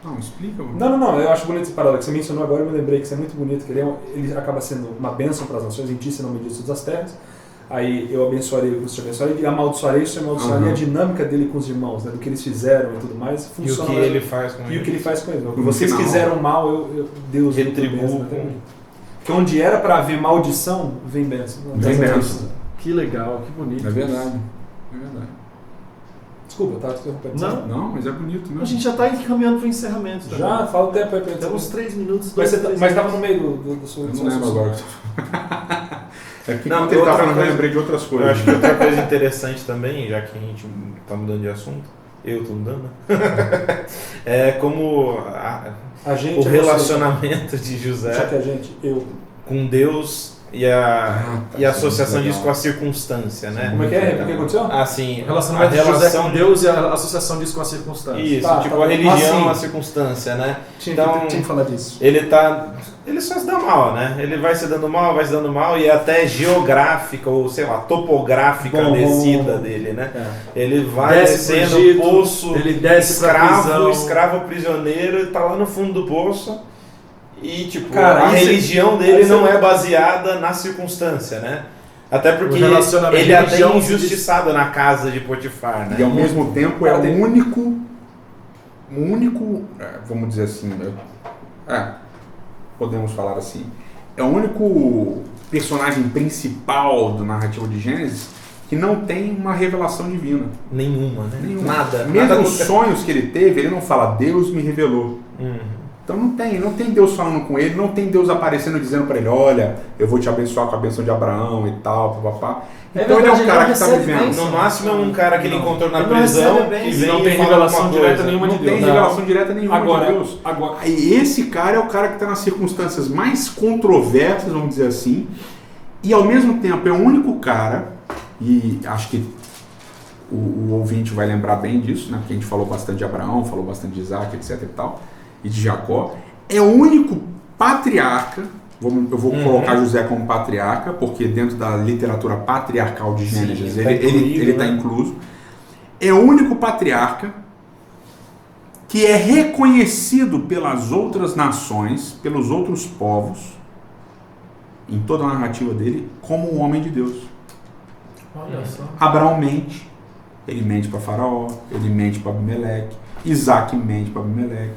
Não, explica. Não, eu acho bonito esse paralelo que você mencionou agora, eu me lembrei que isso é muito bonito, que ele acaba sendo uma bênção para as nações, em ti serão benditas todas as terras, aí eu abençoarei o que você abençoarei, e amaldiçoarei o que você amaldiçoarei, a dinâmica dele com os irmãos, né, do que eles fizeram e tudo mais, E o funciona. que ele faz com E o ele. que ele faz com eles. O que No vocês final. fizeram mal, Deus Retribua. Porque onde era para haver maldição, vem bênção. Vem bênção. Que legal, que bonito. É verdade. É verdade. Desculpa, tá? Interrompendo. Não. Não, mas é bonito, né? A gente já está encaminhando para o encerramento. Também. Já, fala o tempo aí pra gente. Temos 3 minutos. Mas 2, 3 mas estava no meio do seu... Eu não lembro agora. É que Não, enquanto ele outra tava falando, eu coisa- lembrei de outras Eu coisas. acho que outra coisa interessante também, já que a gente tá mudando de assunto, eu tô mudando, né? É como A gente o relacionamento de José Só que a gente, eu. com Deus e a tá, associação legal. disso com a circunstância, né? Como é que é? O que aconteceu? Assim, O relacionamento a de José relação com Deus e a associação disso com as circunstâncias. Isso, Tá, tipo tá a bom. religião, sim. a circunstância, né? Tinha Então- que falar disso. Ele só se dá mal, né? Ele vai se dando mal e é até geográfica ou sei lá, topográfica a descida dele, né? Ele vai Desce pro descendo Egito, o poço, ele desce pra prisão. escravo prisioneiro, ele tá lá no fundo do poço. E tipo, Cara, a isso- religião dele isso não é- é baseada na circunstância, né? Até porque O relacionamento ele é até religião se injustiçado na casa de Potifar, né? E ao mesmo tempo é Cara, o tem- único, vamos dizer assim, podemos falar assim, é o único personagem principal da narrativa de Gênesis que não tem uma revelação divina. Nenhuma, né? Nenhuma. Nada. Mesmo nada os sonhos que ele teve, ele não fala, Deus me revelou. Uhum. Então não tem Deus falando com ele, não tem Deus aparecendo dizendo para ele, olha, eu vou te abençoar com a bênção de Abraão e tal, papapá. É Então verdade, ele é o cara ele que está recebe vivendo. bênção. No máximo é um cara que ele encontrou na Ele não prisão recebe bem, que se vem não tem e fala revelação alguma direta coisa. nenhuma Não de tem Deus. revelação direta nenhuma Agora, de Deus. agora, Aí esse cara é o cara que está nas circunstâncias mais controversas, vamos dizer assim, e ao mesmo tempo é o único cara, e acho que o ouvinte vai lembrar bem disso, né? Porque a gente falou bastante de Abraão, falou bastante de Isaac, etc e tal, e de Jacó, é o único patriarca, eu vou colocar José como patriarca, porque dentro da literatura patriarcal de Gênesis Sim, ele está incluso, é o único patriarca que é reconhecido pelas outras nações, pelos outros povos, em toda a narrativa dele, como um homem de Deus. Olha só. Abraão mente, ele mente para Faraó, ele mente para Abimeleque, Isaac mente para Abimeleque,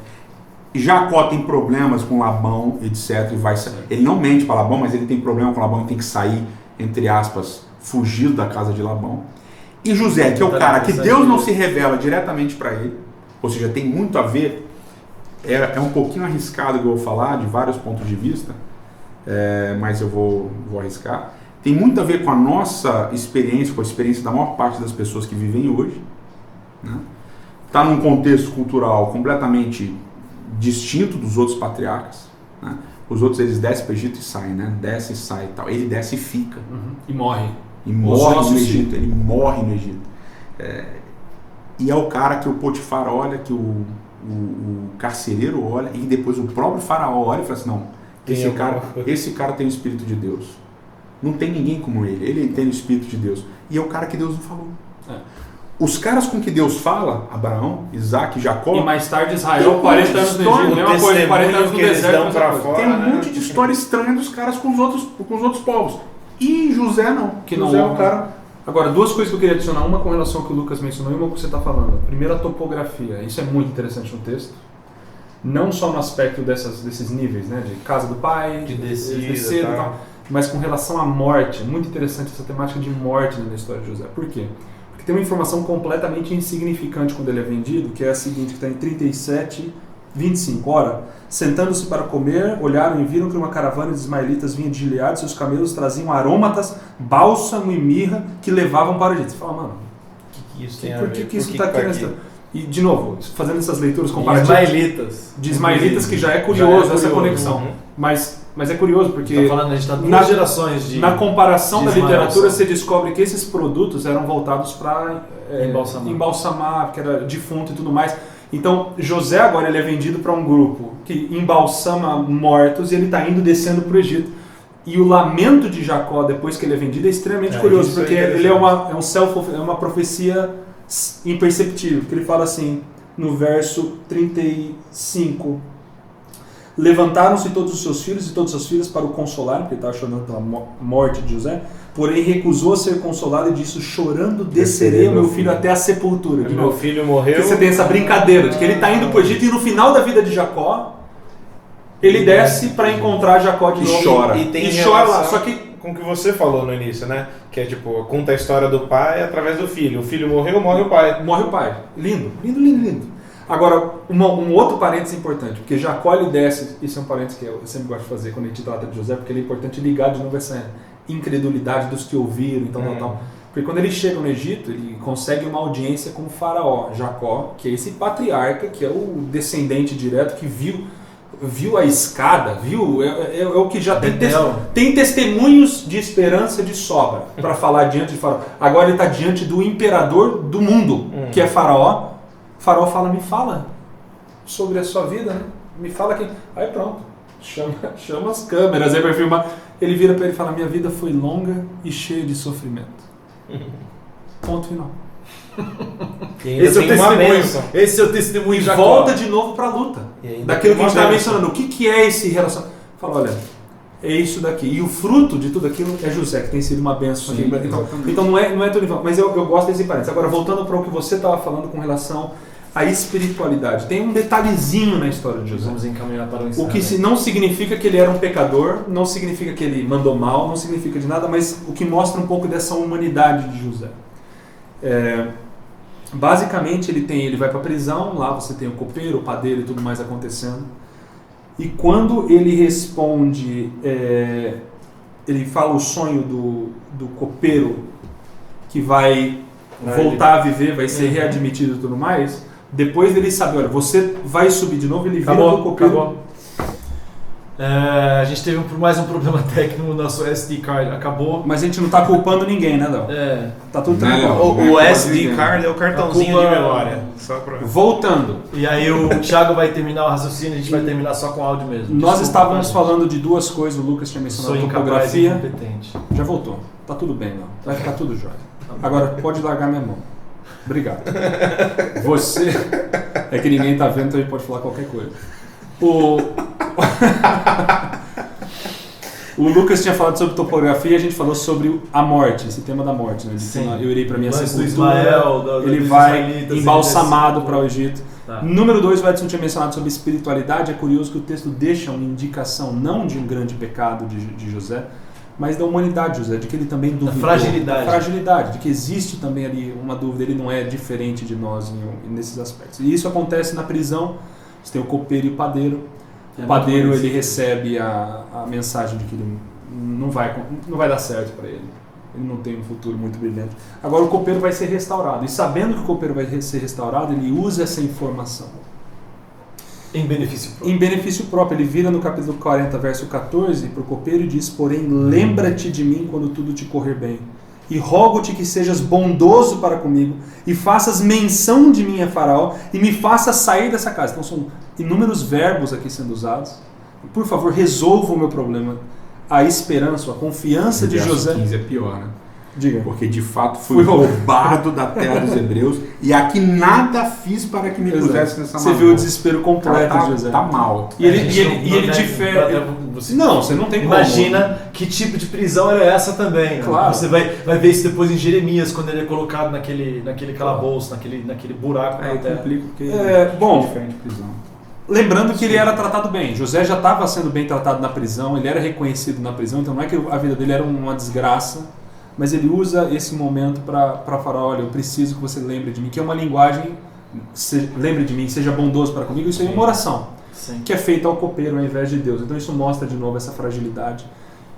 Jacó tem problemas com Labão, etc. Ele não mente para Labão, mas ele tem problema com Labão e tem que sair, entre aspas, fugir da casa de Labão. E José, que é o cara que Deus não se revela diretamente para ele, ou seja, tem muito a ver, é um pouquinho arriscado que eu vou falar, de vários pontos de vista, mas eu vou arriscar. Tem muito a ver com a nossa experiência, com a experiência da maior parte das pessoas que vivem hoje. Está num contexto cultural completamente distinto dos outros patriarcas. Né? Os outros eles descem para o Egito e saem, né? Desce e sai e tal. Ele desce e fica. e morre. E morre no ossos Egito. Ele morre no Egito. E é o cara que o Potifar olha, que o carcereiro olha, e depois o próprio faraó olha e fala assim, não, esse cara tem o Espírito de Deus. Não tem ninguém como ele tem o Espírito de Deus. E é o cara que Deus não falou. Os caras com que Deus fala, Abraão, Isaac, Jacó, E mais tarde Tem Israel, um 40 monte de anos no história, Egito, mesma coisa, 40 anos no que eles deserto, dão mesma pra coisa. fora. tem um monte de história estranha dos caras com os outros povos. E José não. Que José não- é o cara... Agora, duas coisas que eu queria adicionar, uma com relação ao que o Lucas mencionou e uma com o que você está falando. Primeiro, a topografia. Isso é muito interessante no texto. Não só no aspecto desses níveis, né? De casa do pai, De descida e e tal. tal, mas com relação à morte. É muito interessante essa temática de morte na história de José. Por quê? Porque tem uma informação completamente insignificante quando ele é vendido, que é a seguinte, que está em 37, 25. Ora, sentando-se para comer, olharam e viram que uma caravana de ismaelitas vinha de Gileade, seus camelos traziam arômatas, bálsamo e mirra que levavam para o Egito. Você fala, mano, Isso tem a por ver? que isso está aqui nessa... E, de novo, fazendo essas leituras De comparativas Ismaelitas. de ismaelitas, que já é curioso essa conexão. Uhum. Mas é curioso porque Tá falando, a gente tá duas Na- gerações de... na comparação de da Ismael, literatura só. você descobre que esses produtos eram voltados para embalsamar, porque era defunto e tudo mais. Então José agora ele é vendido para um grupo que embalsama mortos e ele está indo descendo para o Egito. E o lamento de Jacó depois que ele é vendido é extremamente curioso, isso é porque ele é uma profecia imperceptível, porque ele fala assim no verso 35: levantaram-se todos os seus filhos e todas as suas filhas para o consolar, porque ele estava chorando pela morte de José, porém recusou ser consolado e disse, chorando descerei o meu filho até a sepultura. De Meu novo, filho morreu. porque você tem essa brincadeira de que ele está indo para o Egito e no final da vida de Jacó ele desce para encontrar Jacó de E novo chora. E tem e chora lá, relação só que com o que você falou no início, né? Que é tipo, conta a história do pai através do filho. O filho morreu, morre o pai. morre o pai. Lindo, lindo, lindo, lindo. Agora, um outro parênteses importante, porque Jacó ele desce, isso é um parênteses que eu sempre gosto de fazer quando a gente trata de José, porque ele é importante ligar de novo incredulidade dos que ouviram, então tal. Porque quando ele chega no Egito, ele consegue uma audiência com o faraó, Jacó, que é esse patriarca, que é o descendente direto, que viu a escada, é o que já tem testemunhos de esperança de sobra para falar diante de faraó. Agora ele está diante do imperador do mundo, que é faraó. O faraó fala, me fala sobre a sua vida, né? Me fala quem... Aí pronto, chama as câmeras, aí vai filmar. Ele vira para ele e fala, minha vida foi longa e cheia de sofrimento. Ponto final. Esse é o testemunho de Jacó. Volta de novo para a luta. Daquilo que a gente estava mencionando. O que é esse relacionamento? Fala, olha, é isso daqui. E o fruto de tudo aquilo é José, que tem sido uma bênção. Sim, então não é tudo igual. Mas eu gosto desse parênteses. Agora, voltando para o que você estava falando com relação à espiritualidade. Tem um detalhezinho na história de José. Vamos encaminhar para o O que não significa que ele era um pecador, não significa que ele mandou mal, não significa de nada, mas o que mostra um pouco dessa humanidade de José. Basicamente ele vai para a prisão, lá você tem o copeiro, o padeiro e tudo mais acontecendo. E quando ele responde, ele fala o sonho do copeiro que vai voltar a viver, vai ser readmitido e tudo mais. Depois dele saber, olha, você vai subir de novo, ele vira pro copeiro. Acabou. A gente teve mais um problema técnico no nosso SD card, acabou. Mas a gente não tá culpando ninguém, né, Léo? Tá tudo tranquilo. O SD card é o cartãozinho de memória. Só pra... Voltando. E aí o Thiago vai terminar o raciocínio, a gente vai terminar só com áudio mesmo. Nós estávamos falando de duas coisas, o Lucas tinha mencionado a topografia. Já voltou. Tá tudo bem, Léo. Vai ficar tudo jóia. Agora pode largar minha mão. Obrigado. Você... É que ninguém tá vendo, então a gente pode falar qualquer coisa. O Lucas tinha falado sobre topografia e a gente falou sobre a morte, esse tema da morte. Né? Eu irei para minha sepultura, ele vai embalsamado para o Egito. Tá. Número 2, o Edson tinha mencionado sobre espiritualidade. É curioso que o texto deixa uma indicação não de um grande pecado de José, mas da humanidade de José, de que ele também duvidou. Fragilidade, de que existe também ali uma dúvida, ele não é diferente de nós nesses aspectos. E isso acontece na prisão. Você tem o copeiro e o padeiro. O padeiro ele recebe a mensagem de que ele não vai dar certo para ele. Ele não tem um futuro muito brilhante. Agora o copeiro vai ser restaurado. E sabendo que o copeiro vai ser restaurado, ele usa essa informação. Em benefício próprio. Em benefício próprio. Ele vira no capítulo 40, verso 14, para o copeiro e diz, porém, lembra-te de mim quando tudo te correr bem. E rogo-te que sejas bondoso para comigo e faças menção de mim a Faraó e me faças sair dessa casa. Então são inúmeros verbos aqui sendo usados. Por favor, resolva o meu problema. A esperança, a confiança de José. 15 é pior, né? Diga. Porque de fato fui roubado da terra dos hebreus e aqui nada fiz para que me pusesse nessa Você viu o desespero completo de José. Tá mal. E ele difere. Não, você não tem como. Imagina que tipo de prisão era essa também. Claro. Você vai ver isso depois em Jeremias, quando ele é colocado naquele calabouço, naquele buraco. Complica porque bom, diferente de prisão. Lembrando que ele era tratado bem. José já estava sendo bem tratado na prisão, ele era reconhecido na prisão, então não é que a vida dele era uma desgraça, mas ele usa esse momento para falar, olha, eu preciso que você lembre de mim, que é uma linguagem, lembre de mim, seja bondoso para comigo, isso aí é uma oração, que é feita ao copeiro ao invés de Deus. Então isso mostra de novo essa fragilidade.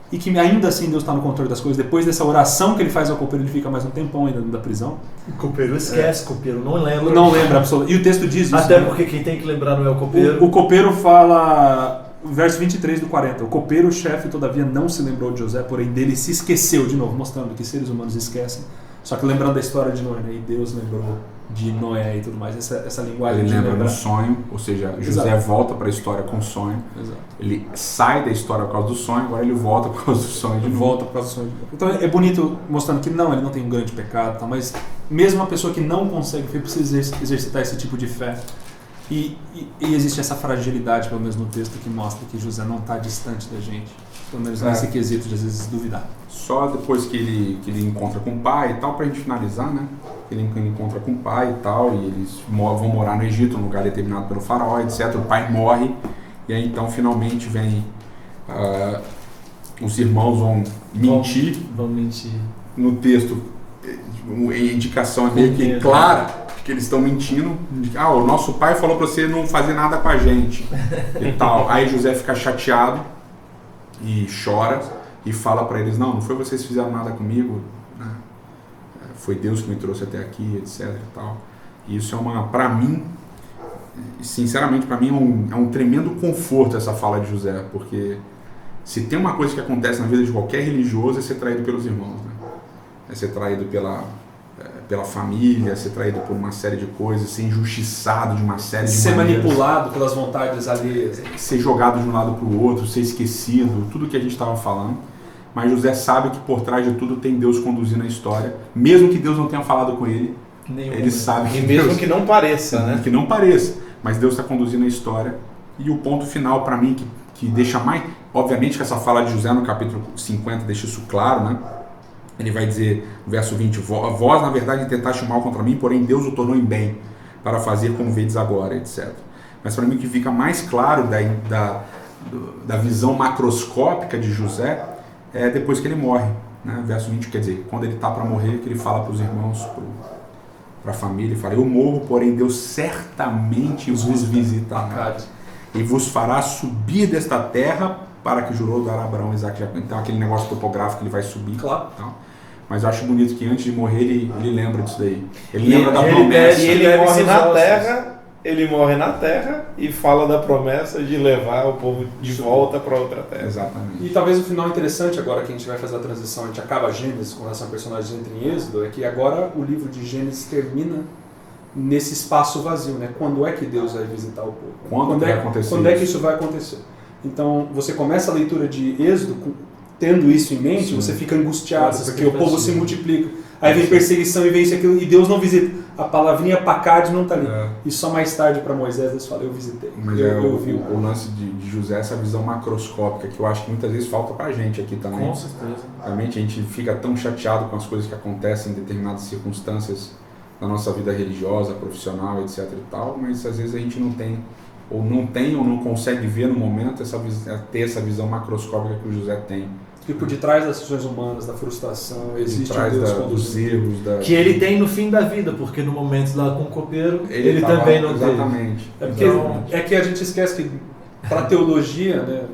E que ainda assim Deus está no controle das coisas. Depois dessa oração que ele faz ao copeiro, ele fica mais um tempão ainda da prisão. O copeiro esquece, o copeiro não lembra. Não lembra, absolutamente. E o texto diz isso. Até porque quem tem que lembrar não é o copeiro. O copeiro fala, verso 23 do 40, o copeiro, chefe, todavia não se lembrou de José, porém dele se esqueceu, de novo, mostrando que seres humanos esquecem. Só que lembrando da história de Noé, né? E Deus lembrou de Noé e tudo mais, essa linguagem. Ele lembra do sonho, ou seja, José volta para a história com o sonho. Exato. Ele sai da história por causa do sonho, agora ele volta por causa do sonho de novo. Volta por causa do sonho de novo. Então é bonito mostrando que ele não tem um grande pecado, tá? Mas mesmo uma pessoa que não consegue fé precisa exercitar esse tipo de fé. E existe essa fragilidade, pelo menos no texto, que mostra que José não está distante da gente. Pelo menos nesse quesito de às vezes duvidar. Só depois que ele encontra com o pai e tal, pra gente finalizar, né? Ele encontra com o pai e tal, e eles vão morar no Egito, num lugar determinado pelo faraó, etc. O pai morre, e aí então finalmente vem... os irmãos vão mentir. Vão mentir. No texto, a indicação é meio que clara que eles estão mentindo. O nosso pai falou pra você não fazer nada com a gente e tal. Aí José fica chateado e chora. e fala para eles, não foi vocês que fizeram nada comigo, né? Foi Deus que me trouxe até aqui, etc. E tal. E isso para mim, sinceramente, para mim é um tremendo conforto essa fala de José, porque se tem uma coisa que acontece na vida de qualquer religioso é ser traído pelos irmãos, né? É ser traído pela família, ser traído por uma série de coisas, ser injustiçado de uma série de ser maneiras, manipulado pelas vontades alheias, ser jogado de um lado para o outro, ser esquecido, tudo que a gente estava falando. Mas José sabe que por trás de tudo tem Deus conduzindo a história, mesmo que Deus não tenha falado com ele, ele sabe que e mesmo Deus, que não pareça, né? Que não pareça, mas Deus está conduzindo a história. E o ponto final para mim que deixa mais, obviamente que essa fala de José no capítulo 50 deixa isso claro, né? Ele vai dizer no verso 20, vós na verdade tentaste mal contra mim, porém Deus o tornou em bem, para fazer como vedes agora, etc. Mas para mim o que fica mais claro da visão macroscópica de José é depois que ele morre, né? Verso 20, quer dizer, quando ele está para morrer, que ele fala para os irmãos, para a família, ele fala, eu morro, porém Deus certamente vos visitará e vos fará subir desta terra para que jurou dar a Abraão, Isaac e Jacó. Então aquele negócio topográfico, ele vai subir. Claro. Então, mas eu acho bonito que antes de morrer ele lembra disso daí. Ele lembra da promessa. E ele morre na terra. Ele morre na terra e fala da promessa de levar o povo de volta para outra terra. Exatamente. E talvez o final interessante agora que a gente vai fazer a transição, a gente acaba Gênesis com relação a personagens entra em Êxodo, é que agora o livro de Gênesis termina nesse espaço vazio, né? Quando é que Deus vai visitar o povo? Quando vai acontecer? Quando é que isso vai acontecer? Então, você começa a leitura de Êxodo tendo isso em mente, você fica angustiado, porque o povo se multiplica. Aí vem perseguição e vem isso aquilo, e Deus não visita. A palavrinha pacade não está ali. E só mais tarde para Moisés Deus fala, eu visitei. Mas eu vi. O lance de José, essa visão macroscópica, que eu acho que muitas vezes falta pra gente aqui também. Com certeza. Realmente a gente fica tão chateado com as coisas que acontecem em determinadas circunstâncias na nossa vida religiosa, profissional, etc e tal, mas às vezes a gente não tem ou não consegue ver no momento ter essa visão macroscópica que o José tem. E por detrás das ações humanas, da frustração, existe por Deus trás dos erros. Que ele tem no fim da vida, porque no momento lá com o copeiro, ele tava, também não exatamente. teve. É que a gente esquece que para a teologia, né,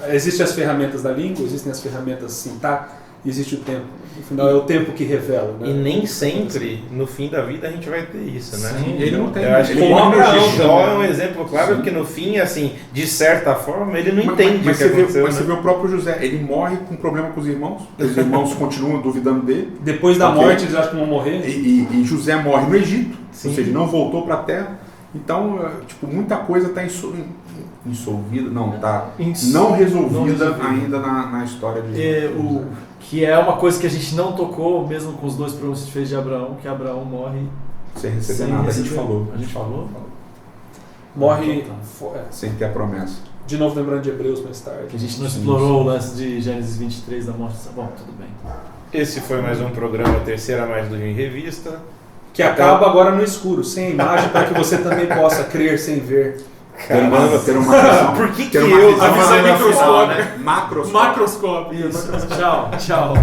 existem as ferramentas da língua, existem as ferramentas sintáticas, existe o tempo. No final é o tempo que revela. Né? E nem sempre, no fim da vida, a gente vai ter isso, né? Sim, ele não tem. Eu acho que ele Jó é um exemplo claro, porque no fim, assim, de certa forma, ele não entende o que aconteceu. Mas você vê o próprio José, ele morre com problema com os irmãos continuam duvidando dele. Depois da morte, eles acham que vão morrer. E José morre no Egito, Sim. ou seja, não voltou para a terra. Então, tipo, muita coisa está insolvida, não, está não resolvida ainda na história de José. Que é uma coisa que a gente não tocou, mesmo com os dois programas que a gente fez de Abraão, que Abraão morre sem receber nada. A gente falou. Morre sem ter a promessa. De novo lembrando de Hebreus mais tarde. Que a gente não explorou o lance de Gênesis 23 da morte. Bom, tudo bem. Esse foi mais um programa Terceira Mais do Rio em Revista. Que acaba agora no escuro, sem imagem, para que você também possa crer sem ver. Caramba, ter uma visão. Por que ter eu... uma A visão microscópica, né? Macroscópica. Isso. Tchau.